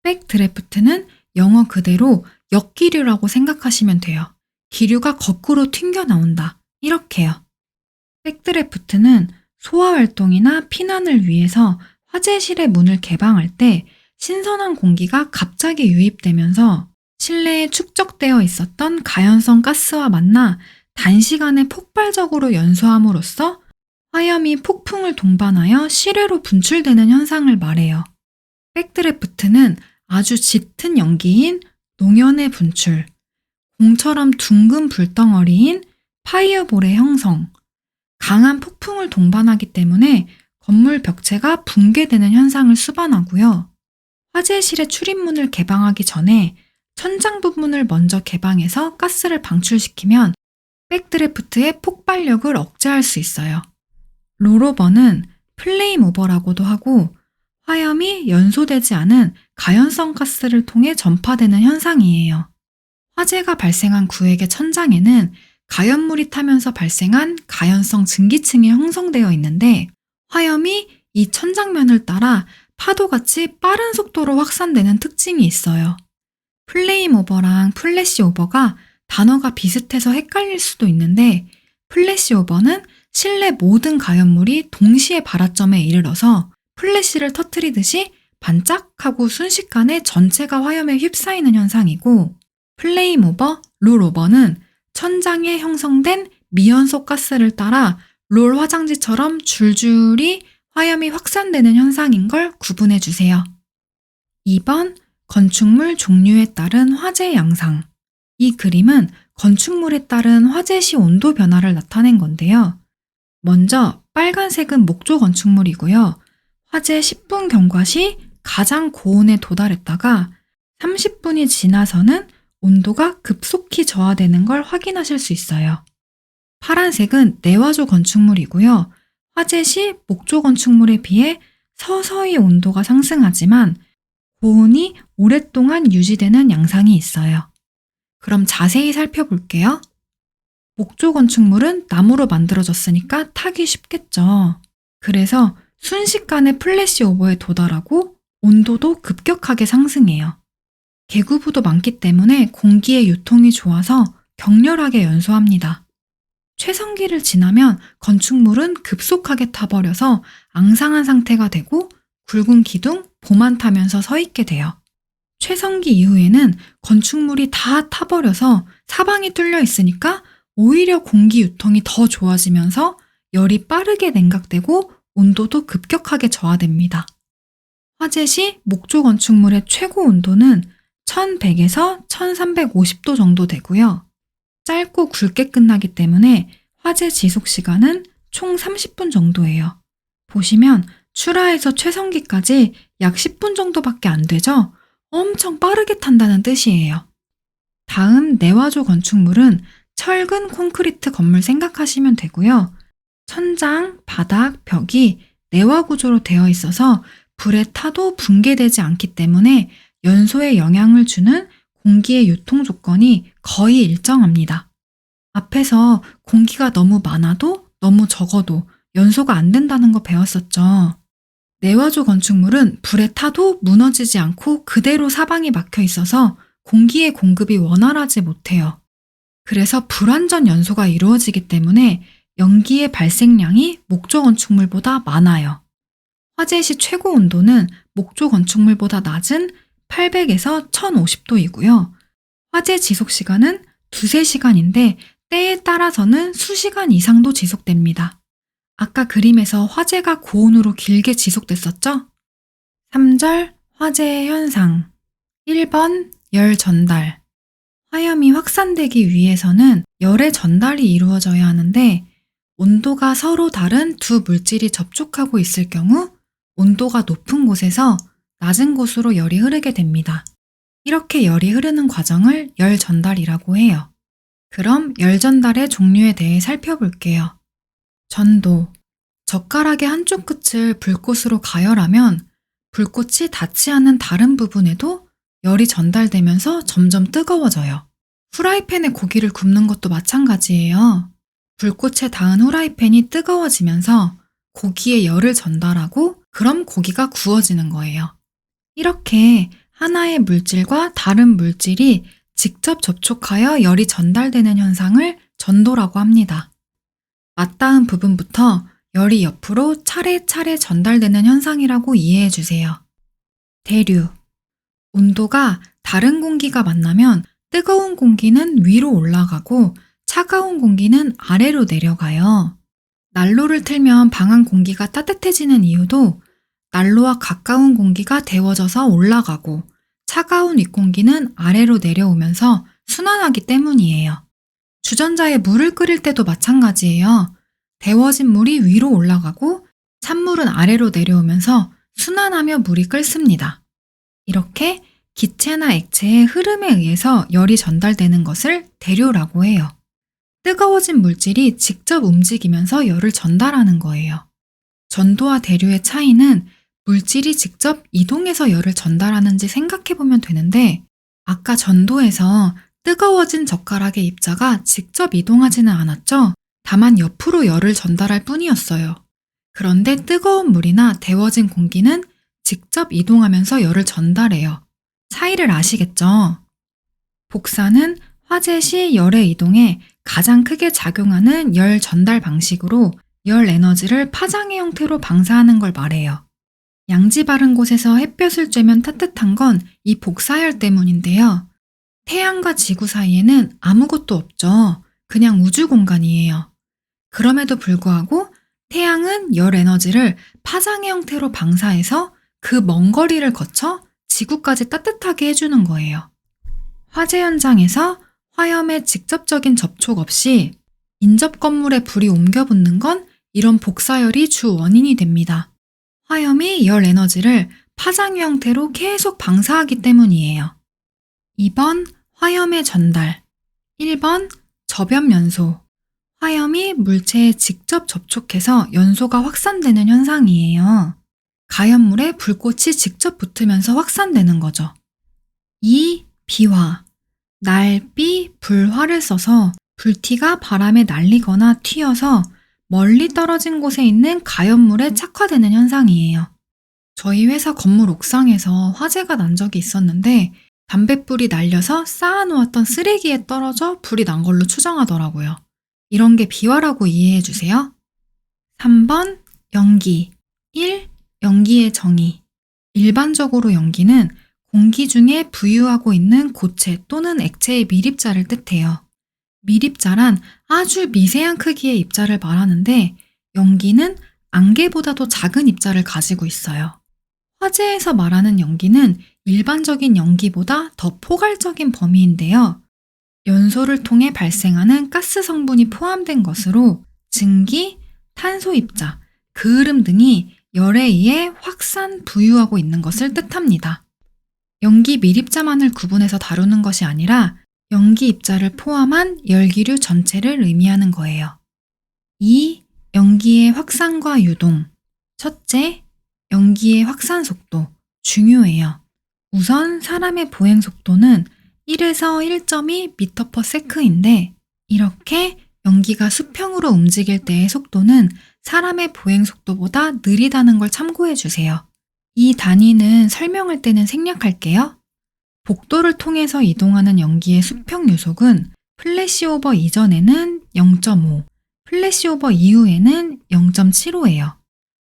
백드래프트는 영어 그대로 역기류라고 생각하시면 돼요. 기류가 거꾸로 튕겨 나온다. 이렇게요. 백드래프트는 소화활동이나 피난을 위해서 화재실의 문을 개방할 때 신선한 공기가 갑자기 유입되면서 실내에 축적되어 있었던 가연성 가스와 만나 단시간에 폭발적으로 연소함으로써 화염이 폭풍을 동반하여 실외로 분출되는 현상을 말해요. 백드래프트는 아주 짙은 연기인 농연의 분출, 공처럼 둥근 불덩어리인 파이어볼의 형성, 강한 폭풍을 동반하기 때문에 건물 벽체가 붕괴되는 현상을 수반하고요. 화재실의 출입문을 개방하기 전에 천장 부분을 먼저 개방해서 가스를 방출시키면 백드래프트의 폭발력을 억제할 수 있어요. 롤오버는 플레임 오버라고도 하고 화염이 연소되지 않은 가연성 가스를 통해 전파되는 현상이에요. 화재가 발생한 구획의 천장에는 가연물이 타면서 발생한 가연성 증기층이 형성되어 있는데 화염이 이 천장면을 따라 파도같이 빠른 속도로 확산되는 특징이 있어요. 플레임 오버랑 플래시 오버가 단어가 비슷해서 헷갈릴 수도 있는데 플래시 오버는 실내 모든 가연물이 동시에 발화점에 이르러서 플래시를 터뜨리듯이 반짝하고 순식간에 전체가 화염에 휩싸이는 현상이고 플레임 오버, 롤 오버는 천장에 형성된 미연소 가스를 따라 롤 화장지처럼 줄줄이 화염이 확산되는 현상인 걸 구분해 주세요. 2번, 건축물 종류에 따른 화재 양상. 이 그림은 건축물에 따른 화재 시 온도 변화를 나타낸 건데요. 먼저 빨간색은 목조 건축물이고요. 화재 10분 경과 시 가장 고온에 도달했다가 30분이 지나서는 온도가 급속히 저하되는 걸 확인하실 수 있어요. 파란색은 내화조 건축물이고요. 화재 시 목조 건축물에 비해 서서히 온도가 상승하지만 고온이 오랫동안 유지되는 양상이 있어요. 그럼 자세히 살펴볼게요. 목조 건축물은 나무로 만들어졌으니까 타기 쉽겠죠. 그래서 순식간에 플래시 오버에 도달하고 온도도 급격하게 상승해요. 개구부도 많기 때문에 공기의 유통이 좋아서 격렬하게 연소합니다. 최성기를 지나면 건축물은 급속하게 타버려서 앙상한 상태가 되고 굵은 기둥, 보만 타면서 서 있게 돼요. 최성기 이후에는 건축물이 다 타버려서 사방이 뚫려 있으니까 오히려 공기 유통이 더 좋아지면서 열이 빠르게 냉각되고 온도도 급격하게 저하됩니다. 화재 시 목조 건축물의 최고 온도는 1100에서 1350도 정도 되고요. 짧고 굵게 끝나기 때문에 화재 지속 시간은 총 30분 정도예요. 보시면 출하에서 최성기까지 약 10분 정도밖에 안 되죠? 엄청 빠르게 탄다는 뜻이에요. 다음 내화조 건축물은 철근 콘크리트 건물 생각하시면 되고요. 천장, 바닥, 벽이 내화 구조로 되어 있어서 불에 타도 붕괴되지 않기 때문에 연소에 영향을 주는 공기의 유통 조건이 거의 일정합니다. 앞에서 공기가 너무 많아도 너무 적어도 연소가 안 된다는 거 배웠었죠. 내화조 건축물은 불에 타도 무너지지 않고 그대로 사방이 막혀 있어서 공기의 공급이 원활하지 못해요. 그래서 불완전 연소가 이루어지기 때문에 연기의 발생량이 목조 건축물보다 많아요. 화재 시 최고 온도는 목조 건축물보다 낮은 800에서 1050도이고요. 화재 지속 시간은 2~3시간인데 때에 따라서는 수시간 이상도 지속됩니다. 아까 그림에서 화재가 고온으로 길게 지속됐었죠? 3절 화재의 현상. 1번 열 전달. 화염이 확산되기 위해서는 열의 전달이 이루어져야 하는데 온도가 서로 다른 두 물질이 접촉하고 있을 경우 온도가 높은 곳에서 낮은 곳으로 열이 흐르게 됩니다. 이렇게 열이 흐르는 과정을 열 전달이라고 해요. 그럼 열 전달의 종류에 대해 살펴볼게요. 전도. 젓가락의 한쪽 끝을 불꽃으로 가열하면 불꽃이 닿지 않은 다른 부분에도 열이 전달되면서 점점 뜨거워져요. 후라이팬에 고기를 굽는 것도 마찬가지예요. 불꽃에 닿은 후라이팬이 뜨거워지면서 고기에 열을 전달하고 그럼 고기가 구워지는 거예요. 이렇게 하나의 물질과 다른 물질이 직접 접촉하여 열이 전달되는 현상을 전도라고 합니다. 맞닿은 부분부터 열이 옆으로 차례차례 전달되는 현상이라고 이해해 주세요. 대류. 온도가 다른 공기가 만나면 뜨거운 공기는 위로 올라가고 차가운 공기는 아래로 내려가요. 난로를 틀면 방안 공기가 따뜻해지는 이유도 난로와 가까운 공기가 데워져서 올라가고 차가운 윗공기는 아래로 내려오면서 순환하기 때문이에요. 주전자에 물을 끓일 때도 마찬가지예요. 데워진 물이 위로 올라가고 찬물은 아래로 내려오면서 순환하며 물이 끓습니다. 이렇게 기체나 액체의 흐름에 의해서 열이 전달되는 것을 대류라고 해요. 뜨거워진 물질이 직접 움직이면서 열을 전달하는 거예요. 전도와 대류의 차이는 물질이 직접 이동해서 열을 전달하는지 생각해 보면 되는데, 아까 전도에서 뜨거워진 젓가락의 입자가 직접 이동하지는 않았죠? 다만 옆으로 열을 전달할 뿐이었어요. 그런데 뜨거운 물이나 데워진 공기는 직접 이동하면서 열을 전달해요. 차이를 아시겠죠? 복사는 화재 시 열의 이동에 가장 크게 작용하는 열 전달 방식으로 열 에너지를 파장의 형태로 방사하는 걸 말해요. 양지 바른 곳에서 햇볕을 쬐면 따뜻한 건 이 복사열 때문인데요. 태양과 지구 사이에는 아무것도 없죠. 그냥 우주 공간이에요. 그럼에도 불구하고 태양은 열 에너지를 파장의 형태로 방사해서 그 먼 거리를 거쳐 지구까지 따뜻하게 해주는 거예요. 화재 현장에서 화염의 직접적인 접촉 없이 인접 건물에 불이 옮겨 붙는 건 이런 복사열이 주 원인이 됩니다. 화염이 열 에너지를 파장의 형태로 계속 방사하기 때문이에요. 2번 화염의 전달. 1번 저변 연소. 화염이 물체에 직접 접촉해서 연소가 확산되는 현상이에요. 가연물에 불꽃이 직접 붙으면서 확산되는 거죠. 2. 비화. 날비, 불화를 써서 불티가 바람에 날리거나 튀어서 멀리 떨어진 곳에 있는 가연물에 착화되는 현상이에요. 저희 회사 건물 옥상에서 화재가 난 적이 있었는데 담뱃불이 날려서 쌓아놓았던 쓰레기에 떨어져 불이 난 걸로 추정하더라고요. 이런 게 비화라고 이해해 주세요. 3번 연기. 1. 연기의 정의. 일반적으로 연기는 공기 중에 부유하고 있는 고체 또는 액체의 밀입자를 뜻해요. 밀입자란 아주 미세한 크기의 입자를 말하는데 연기는 안개보다도 작은 입자를 가지고 있어요. 화재에서 말하는 연기는 일반적인 연기보다 더 포괄적인 범위인데요. 연소를 통해 발생하는 가스 성분이 포함된 것으로 증기, 탄소 입자, 그을음 등이 열에 의해 확산, 부유하고 있는 것을 뜻합니다. 연기 밀입자만을 구분해서 다루는 것이 아니라 연기 입자를 포함한 열기류 전체를 의미하는 거예요. 2. 연기의 확산과 유동. 첫째, 연기의 확산 속도. 중요해요. 우선 사람의 보행 속도는 1에서 1.2 m/s인데 이렇게 연기가 수평으로 움직일 때의 속도는 사람의 보행 속도보다 느리다는 걸 참고해 주세요. 이 단위는 설명할 때는 생략할게요. 복도를 통해서 이동하는 연기의 수평 유속은 플래시오버 이전에는 0.5, 플래시오버 이후에는 0.75예요.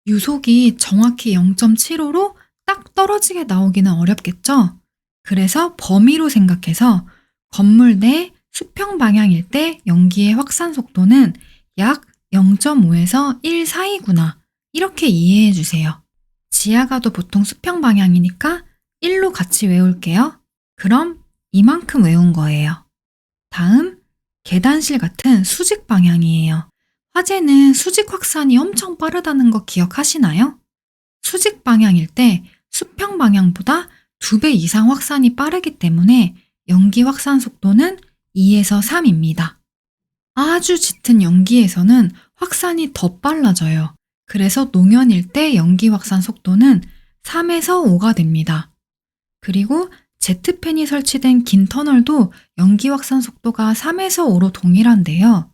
유속이 정확히 0.75로 딱 떨어지게 나오기는 어렵겠죠? 그래서 범위로 생각해서 건물 내 수평 방향일 때 연기의 확산 속도는 약 0.5에서 1 사이구나. 이렇게 이해해 주세요. 지하가도 보통 수평 방향이니까 1로 같이 외울게요. 그럼 이만큼 외운 거예요. 다음, 계단실 같은 수직 방향이에요. 화재는 수직 확산이 엄청 빠르다는 거 기억하시나요? 수직 방향일 때 수평 방향보다 2배 이상 확산이 빠르기 때문에 연기 확산 속도는 2에서 3입니다. 아주 짙은 연기에서는 확산이 더 빨라져요. 그래서 노년일 때 연기 확산 속도는 3에서 5가 됩니다. 그리고 제트팬이 설치된 긴 터널도 연기 확산 속도가 3에서 5로 동일한데요.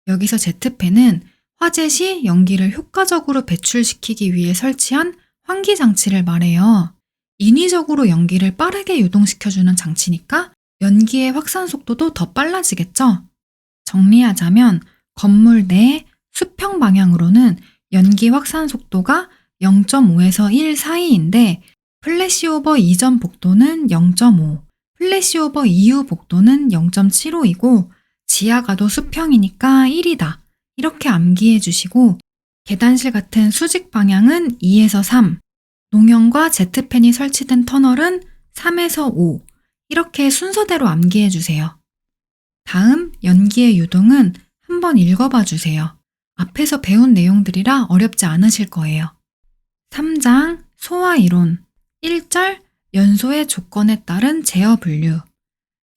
여기서 제트팬은 화재 시 연기를 효과적으로 배출시키기 위해 설치한 환기 장치를 말해요. 인위적으로 연기를 빠르게 유동시켜주는 장치니까 연기의 확산 속도도 더 빨라지겠죠? 정리하자면 건물 내 수평 방향으로는 연기 확산 속도가 0.5에서 1 사이인데 플래시오버 이전 복도는 0.5, 플래시오버 이후 복도는 0.75이고 지하가도 수평이니까 1이다. 이렇게 암기해 주시고 계단실 같은 수직 방향은 2에서 3, 농형과 제트팬이 설치된 터널은 3에서 5 이렇게 순서대로 암기해 주세요. 다음 연기의 유동은 한번 읽어봐 주세요. 앞에서 배운 내용들이라 어렵지 않으실 거예요. 3장 소화 이론 1절 연소의 조건에 따른 제어 분류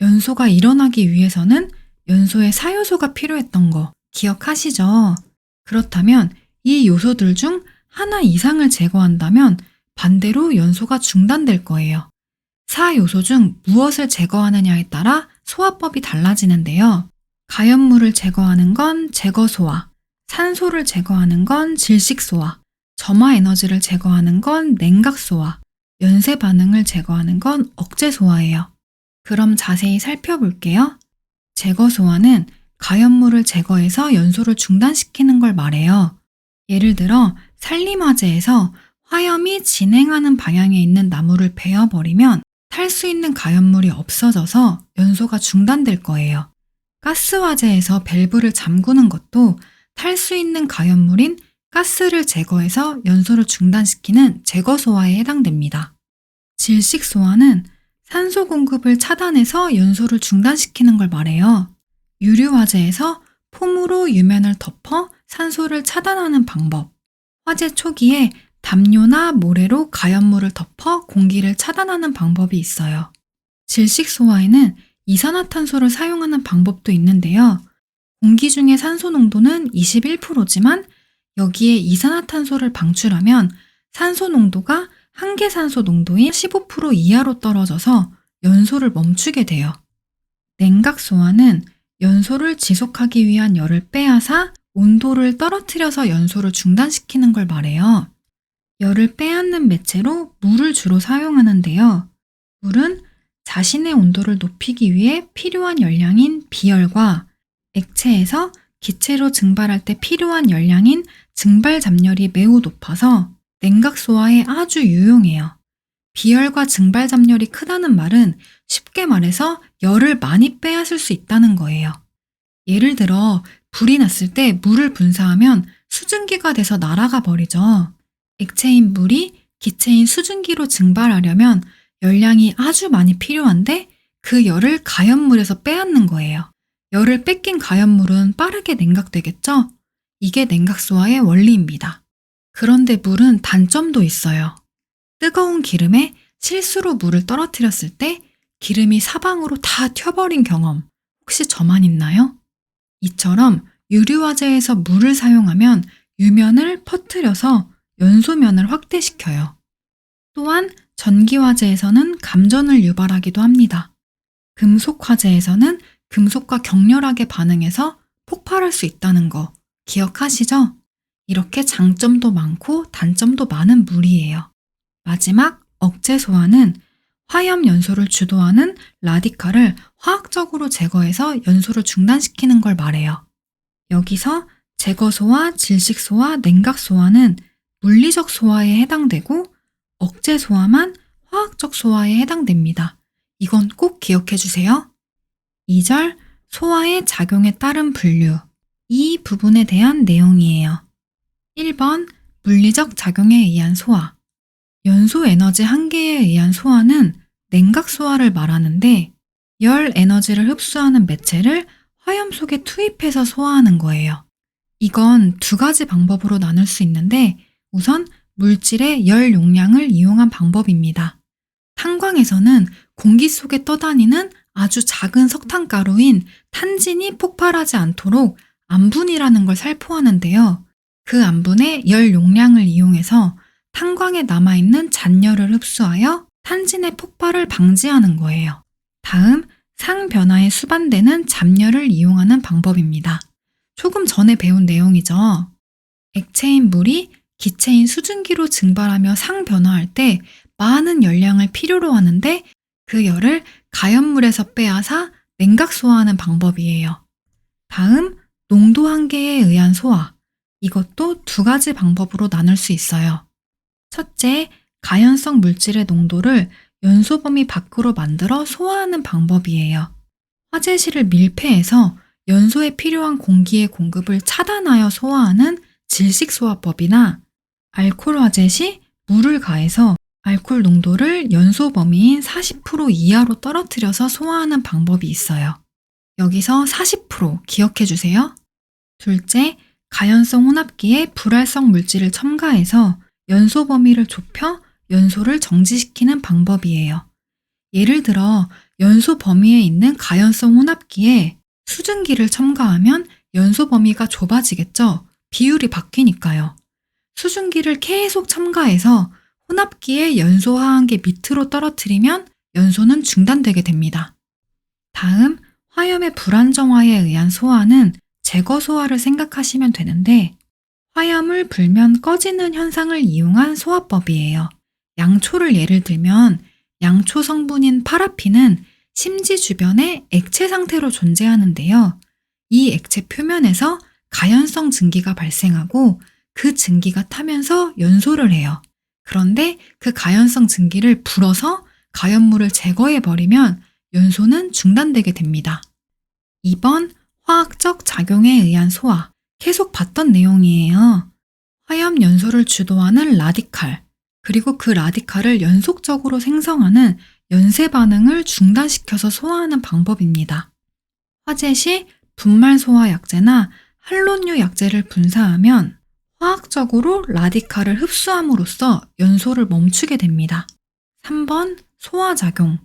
연소가 일어나기 위해서는 연소의 사요소가 필요했던 거 기억하시죠? 그렇다면 이 요소들 중 하나 이상을 제거한다면 반대로 연소가 중단될 거예요. 4요소 중 무엇을 제거하느냐에 따라 소화법이 달라지는데요. 가연물을 제거하는 건 제거소화, 산소를 제거하는 건 질식소화, 점화 에너지를 제거하는 건 냉각소화, 연쇄 반응을 제거하는 건 억제소화예요. 그럼 자세히 살펴볼게요. 제거소화는 가연물을 제거해서 연소를 중단시키는 걸 말해요. 예를 들어 산림화재에서 화염이 진행하는 방향에 있는 나무를 베어버리면 탈 수 있는 가연물이 없어져서 연소가 중단될 거예요. 가스화재에서 밸브를 잠그는 것도 탈 수 있는 가연물인 가스를 제거해서 연소를 중단시키는 제거소화에 해당됩니다. 질식소화는 산소 공급을 차단해서 연소를 중단시키는 걸 말해요. 유류화재에서 폼으로 유면을 덮어 산소를 차단하는 방법. 화재 초기에 담요나 모래로 가연물을 덮어 공기를 차단하는 방법이 있어요. 질식소화에는 이산화탄소를 사용하는 방법도 있는데요. 공기 중의 산소 농도는 21%지만 여기에 이산화탄소를 방출하면 산소 농도가 한계산소 농도인 15% 이하로 떨어져서 연소를 멈추게 돼요. 냉각소화는 연소를 지속하기 위한 열을 빼앗아 온도를 떨어뜨려서 연소를 중단시키는 걸 말해요. 열을 빼앗는 매체로 물을 주로 사용하는데요. 물은 자신의 온도를 높이기 위해 필요한 열량인 비열과 액체에서 기체로 증발할 때 필요한 열량인 증발 잡열이 매우 높아서 냉각소화에 아주 유용해요. 비열과 증발 잡열이 크다는 말은 쉽게 말해서 열을 많이 빼앗을 수 있다는 거예요. 예를 들어 불이 났을 때 물을 분사하면 수증기가 돼서 날아가 버리죠. 액체인 물이 기체인 수증기로 증발하려면 열량이 아주 많이 필요한데 그 열을 가연물에서 빼앗는 거예요. 열을 뺏긴 가연물은 빠르게 냉각되겠죠? 이게 냉각소화의 원리입니다. 그런데 물은 단점도 있어요. 뜨거운 기름에 실수로 물을 떨어뜨렸을 때 기름이 사방으로 다 튀어버린 경험 혹시 저만 있나요? 이처럼 유류화재에서 물을 사용하면 유면을 퍼뜨려서 연소면을 확대시켜요. 또한 전기화재에서는 감전을 유발하기도 합니다. 금속화재에서는 금속과 격렬하게 반응해서 폭발할 수 있다는 거 기억하시죠? 이렇게 장점도 많고 단점도 많은 물이에요. 마지막 억제소화는 화염 연소를 주도하는 라디칼을 화학적으로 제거해서 연소를 중단시키는 걸 말해요. 여기서 제거소화, 질식소화, 냉각소화는 물리적 소화에 해당되고 억제소화만 화학적 소화에 해당됩니다. 이건 꼭 기억해 주세요. 2절 소화의 작용에 따른 분류. 이 부분에 대한 내용이에요. 1번 물리적 작용에 의한 소화. 연소 에너지 한계에 의한 소화는 냉각 소화를 말하는데 열 에너지를 흡수하는 매체를 화염 속에 투입해서 소화하는 거예요. 이건 두 가지 방법으로 나눌 수 있는데 우선 물질의 열 용량을 이용한 방법입니다. 탄광에서는 공기 속에 떠다니는 아주 작은 석탄가루인 탄진이 폭발하지 않도록 암분이라는 걸 살포하는데요. 그 암분의 열 용량을 이용해서 탄광에 남아있는 잔열을 흡수하여 탄진의 폭발을 방지하는 거예요. 다음, 상변화에 수반되는 잡열을 이용하는 방법입니다. 조금 전에 배운 내용이죠. 액체인 물이 기체인 수증기로 증발하며 상변화할 때 많은 열량을 필요로 하는데 그 열을 가연물에서 빼앗아 냉각 소화하는 방법이에요. 다음, 농도 한계에 의한 소화. 이것도 두 가지 방법으로 나눌 수 있어요. 첫째, 가연성 물질의 농도를 연소 범위 밖으로 만들어 소화하는 방법이에요. 화재실을 밀폐해서 연소에 필요한 공기의 공급을 차단하여 소화하는 질식소화법이나 알코올 화재 시 물을 가해서 알코올 농도를 연소 범위인 40% 이하로 떨어뜨려서 소화하는 방법이 있어요. 여기서 40% 기억해 주세요. 둘째, 가연성 혼합기에 불활성 물질을 첨가해서 연소 범위를 좁혀 연소를 정지시키는 방법이에요. 예를 들어 연소 범위에 있는 가연성 혼합기에 수증기를 첨가하면 연소 범위가 좁아지겠죠? 비율이 바뀌니까요. 수증기를 계속 첨가해서 혼합기의 연소 하한계 밑으로 떨어뜨리면 연소는 중단되게 됩니다. 다음, 화염의 불안정화에 의한 소화는 제거 소화를 생각하시면 되는데 화염을 불면 꺼지는 현상을 이용한 소화법이에요. 양초를 예를 들면 양초 성분인 파라핀은 심지 주변에 액체 상태로 존재하는데요. 이 액체 표면에서 가연성 증기가 발생하고 그 증기가 타면서 연소를 해요. 그런데 그 가연성 증기를 불어서 가연물을 제거해버리면 연소는 중단되게 됩니다. 2번, 화학적 작용에 의한 소화. 계속 봤던 내용이에요. 화염 연소를 주도하는 라디칼, 그리고 그 라디칼을 연속적으로 생성하는 연쇄 반응을 중단시켜서 소화하는 방법입니다. 화재 시 분말 소화 약제나 할론류 약제를 분사하면 화학적으로 라디칼을 흡수함으로써 연소를 멈추게 됩니다. 3번, 소화작용.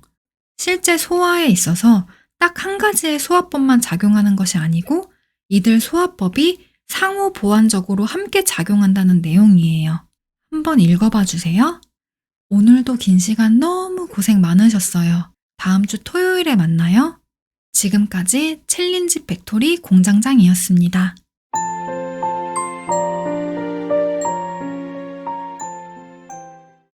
실제 소화에 있어서 딱 한 가지의 소화법만 작용하는 것이 아니고 이들 소화법이 상호 보완적으로 함께 작용한다는 내용이에요. 한번 읽어봐 주세요. 오늘도 긴 시간 너무 고생 많으셨어요. 다음 주 토요일에 만나요. 지금까지 챌린지 팩토리 공장장이었습니다.